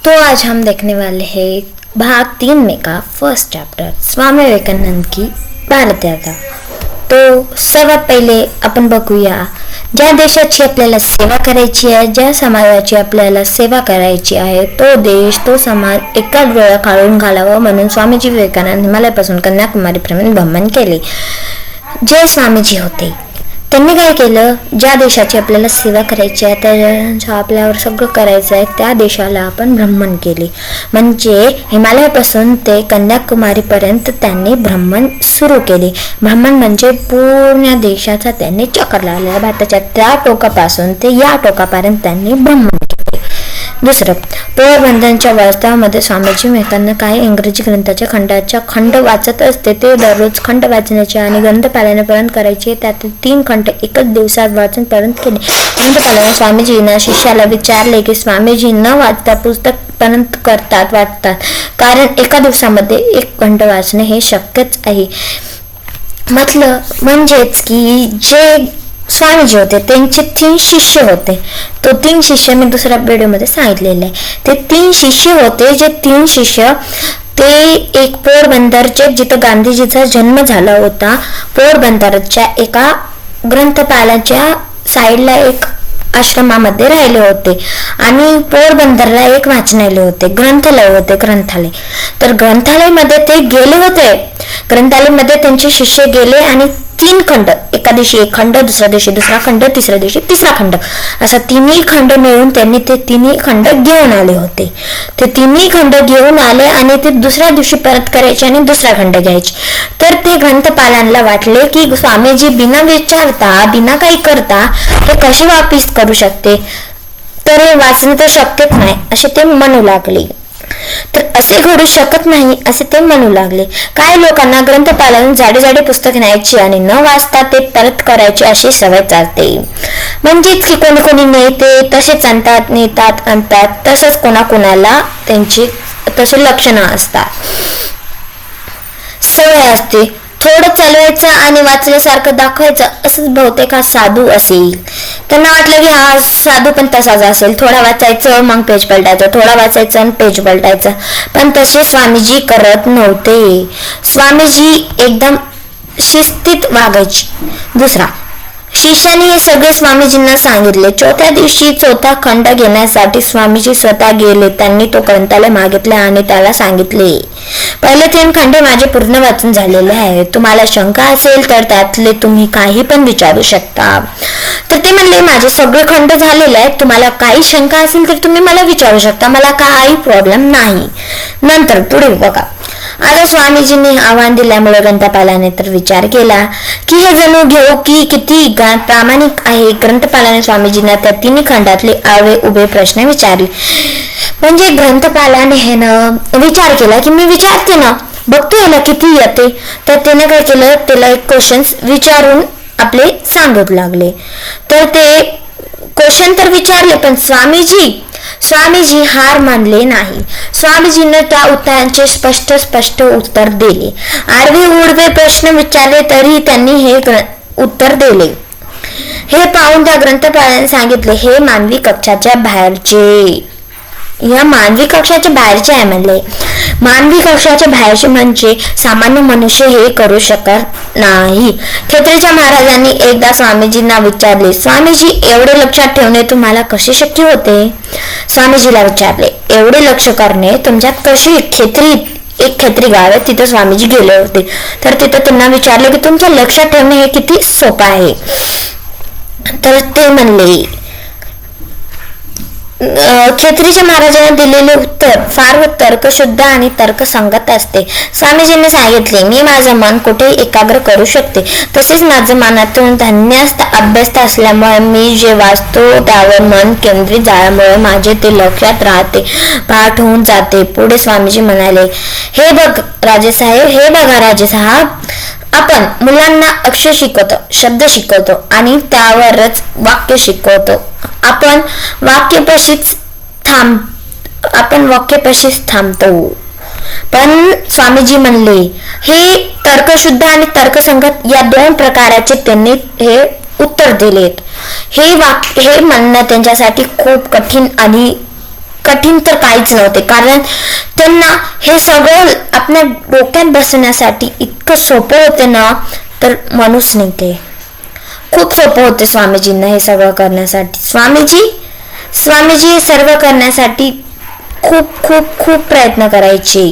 तो आज हम देखने वाले हैं भाग 3 में का फर्स्ट चैप्टर स्वामी विवेकानंद की भारत यात्रा। तो सर्वात पहिले आपण बघूया ज्या देशाची आपल्याला सेवा करायची आहे, ज्या समाजाची आपल्याला सेवा करायची आहे, तो देश तो समाज एकाच वेळा काढून घालावं म्हणून स्वामीजी विवेकानंद हिमालयापासून कन्याकुमारीपर्यंत भ्रमण केले। जे स्वामीजी होते त्यांनी काय केलं, ज्या देशाची आपल्याला सेवा करायची आहे, त्या आपल्यावर सगळं करायचं आहे, त्या देशाला आपण भ्रमण केले। म्हणजे हिमालयापासून ते कन्याकुमारीपर्यंत त्यांनी भ्रमण सुरू केले। भ्रमण म्हणजे पूर्ण देशाचा त्यांनी चक्कर लावला। भारताच्या त्या टोकापासून ते या टोकापर्यंत त्यांनी भ्रमण केले। दुसरं, पोरबंदरच्या वास्तवामध्ये स्वामीजी विवेकानंद काही इंग्रजी ग्रंथाच्या खंड वाचत असते। ते दररोज खंड वाचण्याचे आणि ग्रंथ पालनापर्यंत करायचे। त्यातील 3 खंड एकच दिवसात वाचन पर्यंत केले। ग्रंथ पालन स्वामीजींना शिष्याला विचारले की स्वामीजी न वाचता पुस्तक पर्यंत वाचतात, कारण एका दिवसामध्ये 1 खंड वाचणे हे शक्यच आहे। म्हणजेच की जे स्वामीजी होते त्यांचे 3 शिष्य होते। तो 3 शिष्य मी दुसऱ्या व्हिडिओमध्ये सांगितलेले आहे। ते 3 शिष्य होते, जे 3 शिष्य ते एक पोरबंदरचे जिथं गांधीजीचा जन्म झाला होता, पोरबंदरच्या एका ग्रंथपालाच्या साईडला एक आश्रमामध्ये राहिले होते आणि पोरबंदरला एक वाचनालय होते, ग्रंथालय। तर ग्रंथालयामध्ये ते गेले होते। ग्रंथालयामध्ये त्यांचे शिष्य गेले आणि 3 खंड, एका दिवशी 1 खंड, दुसऱ्या दिवशी 2रा खंड, तिसऱ्या दिवशी 3रा खंड, असा 3 खंड मिळून त्यांनी ते 3 खंड घेऊन आले होते। ते 3 खंड घेऊन आले आणि ते दुसऱ्या दिवशी परत करायचे आणि 2रा खंड घ्यायचे। तर ते ग्रंथपालांना वाटले की स्वामीजी बिना विचारता, बिना काही करता हे कसे वापिस करू शकते, तर हे वाचणं तर शक्यच नाही असे ते म्हणू लागले। तर असे घडू शकत नाही असे ते म्हणू लागले। काही लोकांना ग्रंथपालांना जाडे पुस्तक न्यायची आणि न वाचता ते परत करायची अशी सवय चालते। म्हणजेच की कोणी नेते तसेच आणतात, तसंच कोणाला त्यांची तसे लक्षणं असतात, सवय असते। थोडं चालवायचं आणि वाचल्यासारखं दाखवायचं, असंच बहुतेक हा साधू असेल। त्यांना वाटलं की हा साधू पण तसाच असेल, थोडा वाचायचं मग पेज पलटायचं, थोडा वाचायचं आणि पेज पलटायचं, पण तसे स्वामीजी करत नव्हते। स्वामीजी एकदम शिस्तीत वागायचे। दुसरा, शिष्याने हे सगळे स्वामीजींना सांगितले। 4थ्या दिवशी 4था खंड घेण्यासाठी स्वामीजी स्वतः गेले। त्यांनी तो ग्रंथालय मागितले आणि त्याला सांगितले, पहिले 3 खंडे माझे पूर्ण वाचून झालेले आहे, तुम्हाला शंका असेल तर त्यातले तुम्ही काही पण विचारू शकता। तर ते म्हणले, माझे सगळे खंड झालेले आहेत, तुम्हाला काही शंका असेल तर तुम्ही मला विचारू शकता, मला काही प्रॉब्लेम नाही। नंतर पुढे बघा, आता स्वामीजींनी आव्हान दिल्यामुळे ग्रंथपालाने तर विचार केला की हे जणू घेऊ की किती प्रामाणिक आहे। ग्रंथपालाने स्वामीजींना त्या 3 खंडातले आवे उभे प्रश्न विचारले। म्हणजे ग्रंथपालाने हे विचार केला की मी विचारते ना, बघतो याला किती येते। तर त्याने काय केलं, त्याला एक क्वेश्चन्स विचारून आपले सांगत लागले। तर ते क्वेश्चन तर विचारले, पण स्वामीजी हार मानले नाही। स्वामीजींनी त्या उत्तरांचे स्पष्ट उत्तर दिले। आडवे उडवे प्रश्न विचारले तरी त्यांनी हे उत्तर दिले। हे पाहून त्या ग्रंथपालाने सांगितले, हे मानवी कक्षाच्या बाहेरचे आहे म्हणले। मानवी कक्षाच्या बाहेरचे म्हणजे सामान्य मनुष्य हे करू शकत नाही। खेत्रीच्या महाराजांनी एकदा स्वामीजींना विचारले, स्वामीजी एवढे लक्षात ठेवणे तुम्हाला कसे शक्य होते? स्वामीजीला विचारले, एवढे लक्ष करणे तुमच्यात कसे? एक खेत्री गाव आहे, तिथे स्वामीजी गेले होते। तर तिथे त्यांना विचारले की तुमचं लक्षात ठेवणे हे किती सोपं आहे? तर ते म्हणले, खेत्रीच्या महाराजांना दिलेले उत्तर फार तर्कशुद्ध आणि तर्कसंगत असते। स्वामीजींनी सांगितले, मी माझं मन कुठेही एकाग्र करू शकते, तसेच माझं मनातून धन्यस्त अभ्यस्त असल्यामुळे मी जे वाचतो त्यावर मन केंद्रित झाल्यामुळे माझे ते लक्षात राहते, पाठ होऊन जाते। पुढे स्वामीजी म्हणाले, हे बघा राजेसाहेब, आपण मुलांना अक्षर शिकवतो, शब्द शिकवतो आणि त्यावरच वाक्य शिकवतो। आपण वाक्यपाशीच थांबतो। पण स्वामीजी म्हणले, हे तर्कशुद्ध आणि तर्कसंगत या 2 प्रकाराचे त्यांनी हे उत्तर दिलेत। हे म्हणणं त्यांच्यासाठी खूप कठीण आणि कठीण तर काहीच नव्हते, कारण त्यांना हे सगळं आपल्या डोक्यात बसण्यासाठी इतकं सोपं होते ना, तर म्हणूच नाही. ते खूप सोपं होते स्वामीजींना हे सगळं करण्यासाठी. स्वामीजी हे सर्व करण्यासाठी खूप खूप खूप प्रयत्न करायचे.